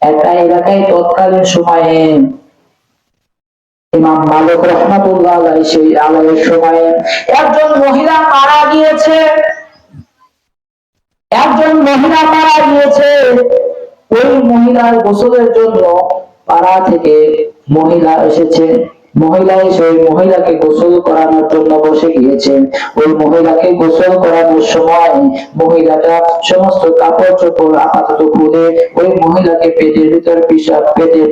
একটা এলাকায় তৎকালীন সময়ে ইমাম মালিক রাহমাতুল্লাহ আলাইহির সময়ে একজন মহিলা মারা গিয়েছে। ওই মহিলার গোসলের জন্য পাড়া থেকে মহিলা এসেছে। মহিলা এসে ওই মহিলাকে গোসল করানোর জন্য বসে গিয়েছেন। ওই মহিলাকে গোসল করানোর সময় মহিলাটা সমস্ত কাপড় চোপড় আপাতত খুলে ওই মহিলাকে পেটের ভিতরে পেশাব,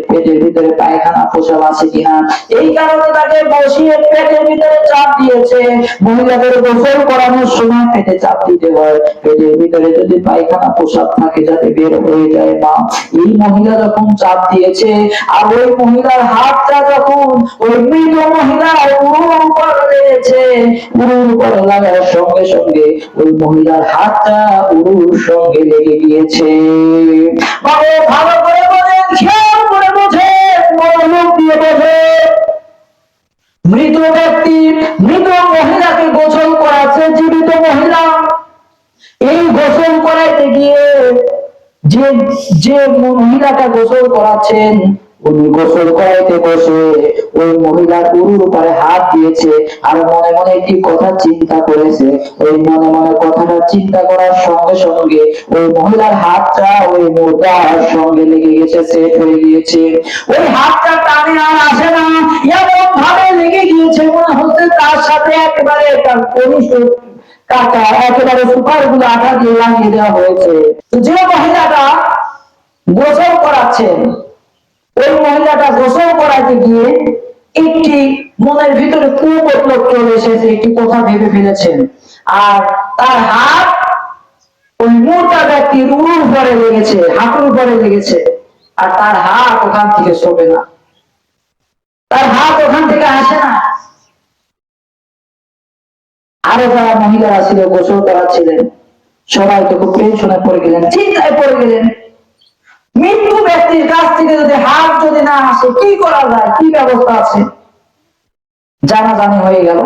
পেটের ভিতরে পায়খানা পোশাক আছে কিনা এই কারণে তাকে বসিয়ে পেটের ভিতরে চাপ দিয়েছে। মহিলাদের গোসল করানোর সময় পেটে চাপ দিতে হয়, পেটের ভিতরে যদি পায়খানা পোশাক থাকে যাতে বের হয়ে যায় না। এই মহিলা যখন চাপ দিয়েছে আর ওই মহিলার হাতটা যখন ওই মৃত মহিলার উরুর উপর লেগেছে, উরুর উপর লাগার সঙ্গে সঙ্গে ওই মহিলার হাতটা উরুর সঙ্গে লেগে গিয়েছে। ভালো করে বলেন, খেয়াল করে বোঝেন, মনোযোগ দিয়ে বোঝেন। মৃত ব্যক্তি মৃত মহিলাকে গোসল করাচ্ছে জীবিত মহিলা। এই গোসল করাইতে গিয়ে যে মহিলাটা গোসল করাচ্ছেন উনি গোসল করাইতে বসে ওই মহিলার উরুর উপরে হাত দিয়েছে আর মনে মনে একটি কথা চিন্তা করেছে। ওই মনে মনে কথাটা চিন্তা করার সঙ্গে সঙ্গে ওই মহিলার হাতটা ওই মুর্দার সঙ্গে লেগে গেছে, সেট হয়ে গিয়েছে। ওই হাতটা টানে আর আসে না, এমন ভাবে লেগে গিয়েছে মনে হচ্ছে তার সাথে একেবারে তার কনিষ্ঠ কাকা একেবারে সুপার গুলো আঠা দিয়ে লাগিয়ে দেওয়া হয়েছে। যে মহিলাটা গোসল করাচ্ছেন ওই মহিলাটা গোসল করাতে গিয়ে একটি মনের ভিতরে কুমতলব চলে এসেছে, একটি কথা ভেবে ফেলেছেন। আর তার হাত ওই মোটা ব্যক্তির উরুর উপরে লেগেছে, হাঁটুর উপরে লেগেছে। আর তার হাত ওখান থেকে সরে না, তার হাত ওখান থেকে আসে না। আরো যারা মহিলারা ছিল গোসল করাচ্ছিলেন সবাই তো খুব টেনশনে পড়ে গেলেন, চিন্তায় পড়ে গেলেন। মৃত্যু ব্যক্তির কাছ থেকে যদি হাত যদি না আসে কি করা যায়, কি ব্যবস্থা আছে? জানাজানি হয়ে গেল।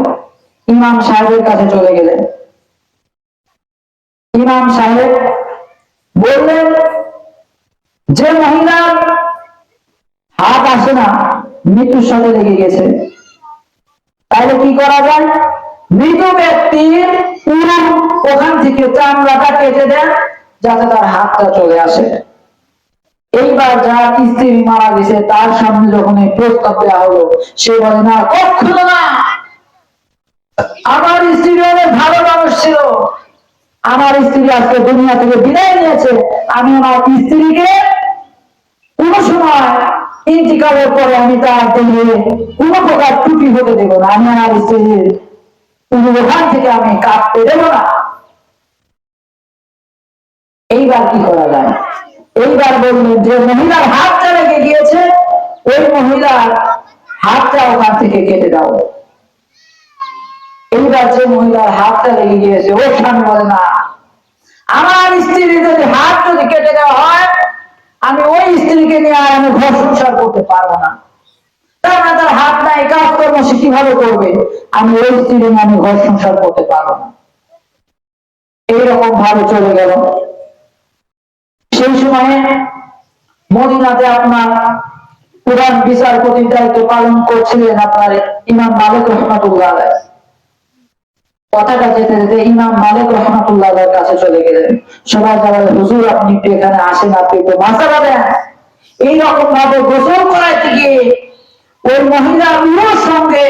ইমাম সাহেবের কাছে চলে গেলেন। ইমাম সাহেব বললেন যে মহিলার হাত আসে না, মৃত্যুর সাথে লেগে গেছে, তাহলে কি করা যায়? মৃত ব্যক্তির পুরো ওখান থেকে চামড়াটা কেটে দেন যাতে তার হাতটা চলে আসে। এইবার যার স্ত্রী মারা গেছে তার সামনে যখন এই প্রস্তাব দেওয়া হলো, সে বলে না, কখনো না। আমার স্ত্রী অনেক ভালো মানুষ ছিল, আমার স্ত্রী আজকে দুনিয়া থেকে বিদায় নিয়েছে, আমি আমার স্ত্রীকে কোন সময় ইন্তিকালের পরে আমি তার দেহে কোন প্রকার ত্রুটি হতে দেব না, আমি আমার স্ত্রীর ওখান থেকে আমি কাটতে দেব না। এইবার কি করা যায়? এইবার বললেন যে মহিলার হাতটা লেগে গিয়েছে, ওই মহিলার হাতটা ওখান থেকে কেটে দাও। এইবার যে মহিলার হাতটা লেগে গিয়েছে ওর স্বামী বলে না, আমার স্ত্রীর যদি হাত যদি কেটে দেওয়া হয় আমি ওই স্ত্রীকে নিয়ে আর আমি ঘর সংসার করতে পারবো না। তার হাত নাই, কাজকর্ম সে কিভাবে করবে? আমি ওই স্ত্রী নিয়ে আমি ঘর সংসার করতে পারবো না। এইরকম ভাবে চলে গেল। সেই সময়ে মদিনাতে আপনার প্রধান বিচারপতির দায়িত্ব পালন করছিলেন আপনার ইমাম মালিক রাহমাতুল্লাহ আলাইহি। কথাটা যেতে যেতে ইমাম মালিক রাহমাতুল্লাহ আলাইহির কাছে চলে গেলেন। সবাই বলে, হুজুর আপনি একটু এখানে আসেন, আপনি একটু মাসালা দেন। এইরকম ভাবে গোসল করাইতে গিয়ে ওই মহিলার উরুর সঙ্গে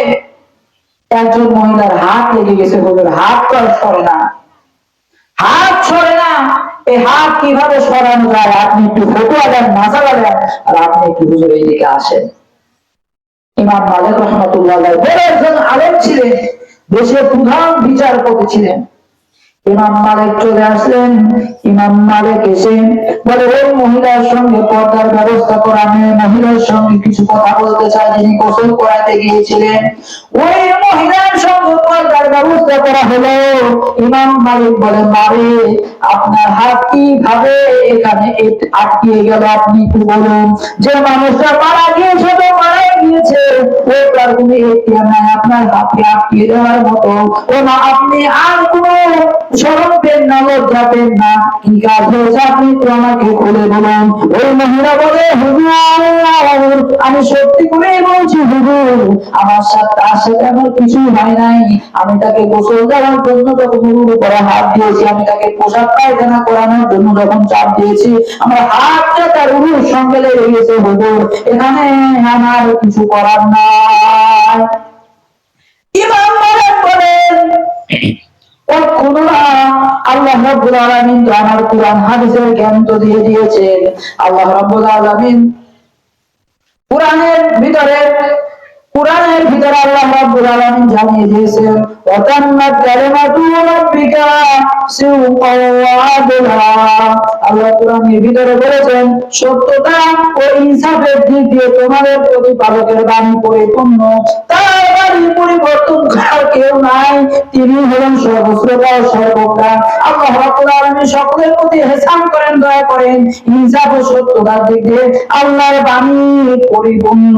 একজন মহিলার হাত লেগে গেছে। হুজুর হাত তো আর সরে না, হাত সরে না। এই হাত কিভাবে সরানো যায়? আপনি একটু ফটোয়া দেন, মাসালা দেন, আর আপনি একটু হুজুর এইদিকে আসেন। ইমাম মালিক রাহমাতুল্লাহ আলাইহি বড় একজন আলেম ছিলেন, দেশের প্রধান বিচারপতি ছিলেন। ইমাম মালিক চলে আসলেন। ইমাম মালিক এসে বলে, ওই মহিলার সঙ্গে পর্দার ব্যবস্থা করা, আমি মহিলার সঙ্গে কিছু কথা বলতে চাই যিনি গোসল করাতে গিয়েছিলেন। ওই মহিলার সঙ্গে পর্দার ব্যবস্থা করা হলো। ইমাম মালিক বলে, মারে আপনার হাত কিভাবে এখানে আটকিয়ে গেল? আপনি একটু বলুন। যে মানুষটা মারা গিয়েছে তো মারা গিয়েছে, ও তার কোনো এখতিয়ার নাই আপনার হাতকে আটকিয়ে দেওয়ার মতো। ও না, আপনি আর কোনো শরম পেন না, লজ্জা পেন না, কি কাজ হয়েছে আপনি তো আমাকে খুলে বলুন। ওই মহিলা বলে, হুজুর আমি সত্যি করেই বলছি হুজুর, আমার সাথে তার সাথে আমার কিছু হয় নাই। আমি তাকে গোসল দেওয়ার জন্য যখন উরুর উপরে হাত দিয়েছি, আমি তাকে পোশাক পায়খানা করানোর জন্য যখন চাপ দিয়েছি, আমার হাতটা তার উরুর সঙ্গে লেগে গেছে হুজুর, এখানে আমার কিছু করার নাই। ইমাম মালিক বলেন, আল্লাহ রাব্বুল আলামিন তো আমার কুরআন হাদিসের জ্ঞান তো দিয়ে দিয়েছেন। আল্লাহ রাব্বুল আলামিন কোরআনের ভিতরে আল্লাহ রাব্বুল আলামিন জানিয়ে দিয়েছেন, ওয়াতাম্মাত কালিমাতু রাব্বিকা সিদকান ওয়া আদলা। আল্লাহ কোরআনের ভিতরে বলেছেন, সত্যতা ও ইনসাফের দিক দিয়ে তোমাদের প্রতিপালকের বাণী পরিপূর্ণ, তার বাণী পরিবর্তন করার কেউ নাই, তিনি হলেন সর্বশ্রোতা ও সর্বজ্ঞ। আল্লাহ রাব্বুল আলামিন সকলের প্রতি ইহসান করেন, দয়া করেন, ইনসাফ ও সত্যতার দিক দিয়ে আল্লাহর বাণী পরিপূর্ণ।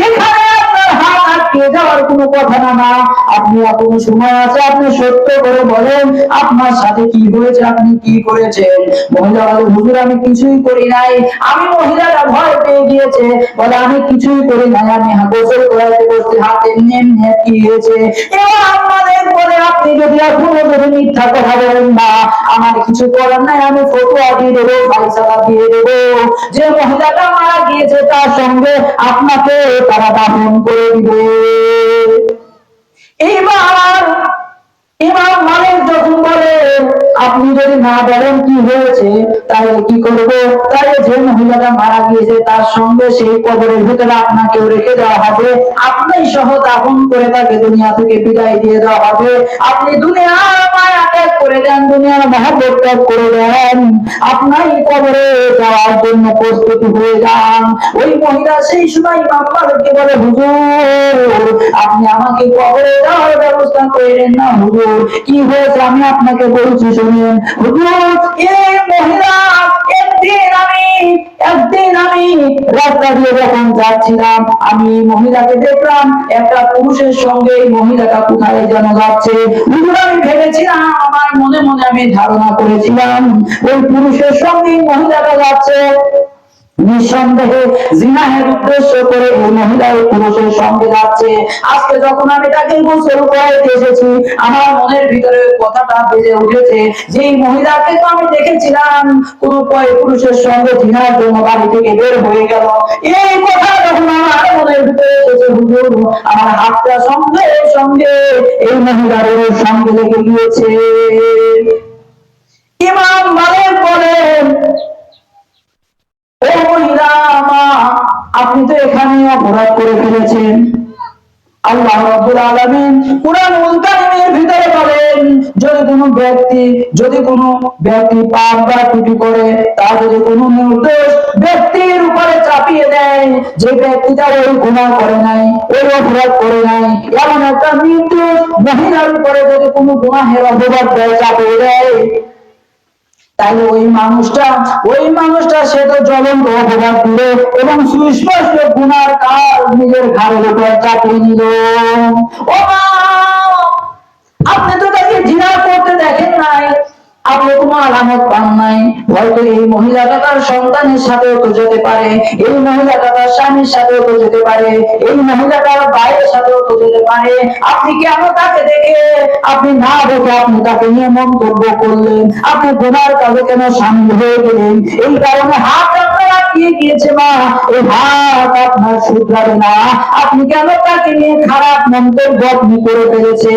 এখানে আপনার হাত আটকে যাওয়ার কোনো কথা না। আপনি এখনো সময় আছে, আপনি সত্য করে বলেন আপনার সাথে কি হয়েছে, আপনি কি করেছেন। মহিলা বলে, হুজুর আমি কিছুই করি নাই। আমি মহিলারা ভয় পেয়ে গিয়েছে, বলে আমি কিছুই করি নাই, আমি গোসল করাতে বসতে হাতে এমনি কি হয়েছে। এবার আমাদের বলে, আপনি যদি এখনো যদি মিথ্যা কথা বলেন না, আমার কিছু করার নাই, আমি ফতোয়া দিয়ে দেবো, ফাইসালা দিয়ে দেবো, যে মহিলাটা মারা গিয়েছে তার সঙ্গে আপনাকে তারা দাফন করে দিবে। এইবার ইমাম মালিক যখন বলে, আপনি যদি না বলেন কি হয়েছে তাহলে কি করবো, তাহলে যে মহিলাটা মারা গিয়েছে তার সঙ্গে সেই কবরের ভিতরে আপনাকেও রেখে দেওয়া হবে, আপনি সহ দাফন করে তাকে দুনিয়া থেকে বিদায় দিয়ে দেওয়া হবে। আপনি দুনিয়ার মায়া ত্যাগ করে দেন, দুনিয়ার মহব্বত ত্যাগ করে দেন, আপনার কবরে যাওয়ার জন্য প্রস্তুতি হয়ে যান। ওই মহিলা সেই সময় ইমাম মালিককে বলে, হুজুর আপনি আমাকে কবরে যাওয়ার ব্যবস্থা করেন না হুজুর, কি হয়েছে আমি আপনাকে বলছি শুনুন। হুজুর এই মহিলা, একদিন আমি রাস্তা দিয়ে যখন যাচ্ছিলাম, আমি মহিলাকে দেখলাম একটা পুরুষের সঙ্গে। এই মহিলাটা কোথায় যেন যাচ্ছে। হুজুর আমি ভেবেছিলাম, আমার মনে মনে আমি ধারণা করেছিলাম ওই পুরুষের সঙ্গে মহিলাটা যাচ্ছে। নিঃসন্দেহে জিনাহের উদ্দেশ্য করে এই মহিলা ওই পুরুষের সঙ্গে যাচ্ছে। আজকে যখন আমি তাকে গোসল করাইতে এসেছি, আমার মনের ভিতরে কথাটা বেজে উঠেছে যে এই মহিলাকে তো আমি দেখেছিলাম কোন পুরুষের সঙ্গে জিনার জন্য বাড়ি থেকে বের হয়ে গেল। এই কথা যখন আমার মনের ভিতরে এসেছে হুজুর, আমার হাতটা সঙ্গে সঙ্গে এই মহিলার সঙ্গে লেগে গিয়েছে। ইমাম মালিক বলেন, ও মহিলা মা, আপনি তো এখানে অপরাধ করে ফেলেছেন। আল্লাহ রাব্বুল আলামিন কুরআনুল কারীমের ভিতরে বলেন, যদি কোনো ব্যক্তি পাপ বা ত্রুটি করে, তা যদি কোনো নির্দোষ ব্যক্তির উপরে চাপিয়ে দেয়, যে ব্যক্তিটা ওই গুনাহ করে নাই, ওই অপরাধ করে নাই, এমন একটা নির্দোষ মহিলার উপরে যদি কোনো গুনাহের অপবাদ দেয়, চাপিয়ে দেয়, তাহলে ওই মানুষটা সে তো জ্বলন্ত অপরাধ দিল এবং সুস্পষ্ট গুনার কাজ নিজের ঘাড়ের উপর চাপিয়ে নিল। ও মা, আপনি তো তাকে জিনা করতে দেখেন নাই, আপনি কোনো আলামত পান নাই। হয়তো এই মহিলাটা তার সন্তানের সাথেও তো যেতে পারে, এই মহিলাটা তার স্বামীর সাথেও তো যেতে পারে, এই মহিলাটার ভাইয়ের সাথেও তো যেতে পারে। আপনি কেন তাকে দেখে, আপনি না দেখে আপনি তাকে নিয়ে মন্তব্য করলেন? আপনি গুনার কাজে কেন সামিল হয়ে গেলেন? এই কারণে হাত আপনার আটকিয়ে গিয়েছে মা, এই হাত আপনার শুধরাবে না। আপনি কেন তাকে নিয়ে খারাপ মন্তব্য আপনি করে ফেলেছে?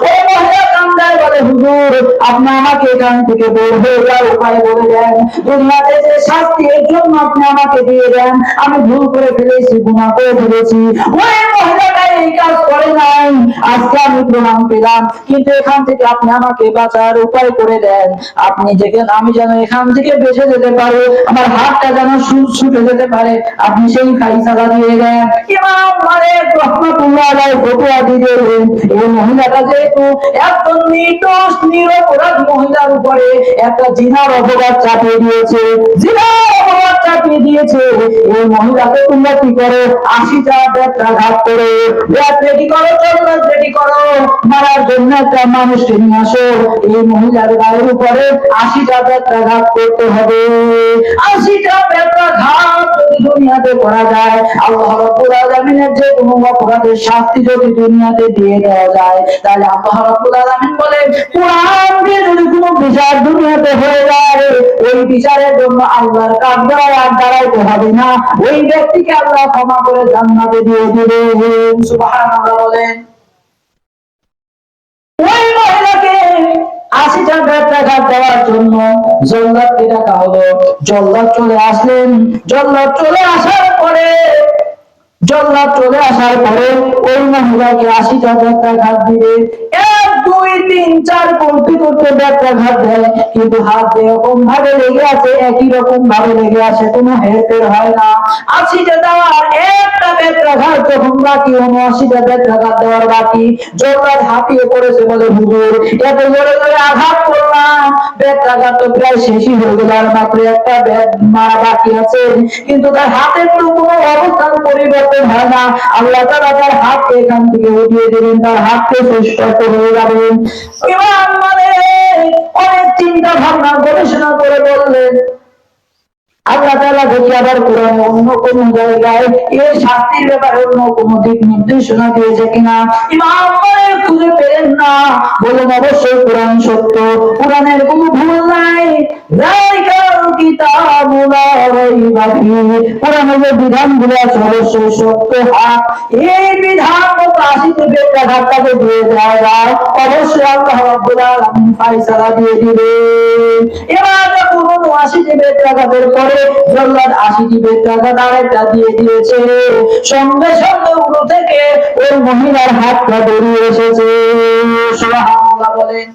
ওই মহিলা কান্দায় বলে, হুজুর আপনি আমাকে এখান থেকে বের হয়ে যাওয়ার উপায় বলে দেন, দুনিয়াতে যে শাস্তি এর জন্য আপনি আমাকে দিয়ে দেন। আমি ভুল করে ফেলেছি, গুনাহ করে ফেলেছি। ওই মহিলাটা এই কাজ করে নাই, আজকে আমি প্রমাণ পেলাম, কিন্তু এখান থেকে আপনি আমাকে বাঁচার উপায় করে দেন। আপনি যেখানে আমি যেন এখান থেকে বেঁচে যেতে পারি, আমার হাতটা যেন ছুটে যেতে পারে, আপনি সেই ফাইসালা দিয়ে দেন। ইমাম মালিক রাহমাতুল্লাহ আলাইহি ফতোয়া দিলেন, এই মহিলাটা যেহেতু একজন নির্দোষ নিরপরাধ মহিলার উপরে একটা জিনার অপবাদ চাপিয়ে দিয়েছে, ওই মহিলাকে তোমরা কি করো, 80টা বেত্রাঘাত করো, রেডি করো, জল্লাদ রেডি করো, মারার জন্য একটা মানুষকে নিয়ে আসো। এই মহিলার গায়ের উপরে 80টা বেত্রাঘাত করতে হবে। 80টা বেত্রাঘাত যদি দুনিয়াতে করা যায়, আল্লাহ রাব্বুল আলামিনের যে কোনো অপরাধের শাস্তি যদি দুনিয়াতে দিয়ে দেওয়া যায়, তাহলে আল্লাহ রাব্বুল আলামিন বলেন, কোরআন দিয়ে যদি কোনো বিচার দুনিয়াতে হয়ে যায়, ওই বিচারের জন্য আল্লাহর কাঠগড়ায় আর দাঁড়াইতে হবে না, ওই ব্যক্তিকে আল্লাহ ক্ষমা করে জান্নাতে দিয়ে দিবেন। সুবহানাল্লাহ বলেন। ওই মহিলাকে 80টা বেত্রাঘাত দেওয়ার জন্য জল্লাদকে ডাকা হলো। জল্লাদ চলে আসলেন। জল্লাদ চলে আসার পরে ওই মহিলাকে 80টা বেত্রাঘাত দিবে। 1 2 3 4 করতে বেত্রাঘাত দেয়, কিন্তু হাত যেরকম ভাবে লেগে আছে একই রকম ভাবে লেগে আছে, কোনো হেরফের হয় না। 80টা দেওয়ার একটা বেত্রাঘাত যখন বাকি, 79টা বেত্রাঘাত দেওয়ার বাকি, জল্লাদ হাঁপিয়ে পড়েছে, বলে হুজুর এত জোরে জোরে আঘাত করলাম, বেত্রাঘাত তো প্রায় শেষই হয়ে গেল, আর মাত্র একটা বেত মারা বাকি আছে, কিন্তু তার হাতের তো কোনো অবস্থান পরিবর্তন হয় না। আল্লাহ তাআলা তার হাতকে এখান থেকে উঠিয়ে দেবেন, তার হাতকে সুস্থ হয়ে যাবেন। ইমাম মালিক অনেক চিন্তা ভাবনা গবেষণা করে বললেন, আল্লাহ তাআলা দেখি আবার কোরআনে অন্য কোন জায়গায় এই শাস্তির ব্যাপারে অন্য কোন দিক নির্দেশনা দিয়েছে কিনা ইমাম মালিক খুঁজে পেলেন না। বলেন অবশ্যই কোরআন সত্য, কোরআনের কোনো ভুল নাই। যালিকাল কিতাবু লা রাইবা ফীহি, কোরআনের যে বিধানগুলো আছে অবশ্যই সত্য। হক এই বিধান মতো 80টি বেত্রাঘাতটাকে দিয়ে দেওয়া যায়, অবশ্যই আল্লাহ রাব্বুল আলামিন ফয়সালা দিয়ে দিবেন। এবার যখন 79টি বেত্রাঘাতের পরে জল্লাদ 80টি বেত্রাঘাত আরেকটা দিয়ে দিয়েছে, সঙ্গে সঙ্গে উড়ো থেকে ওই মহিলার হাতটা বেরিয়ে এসেছে। সুবহানাল্লাহ বলেন।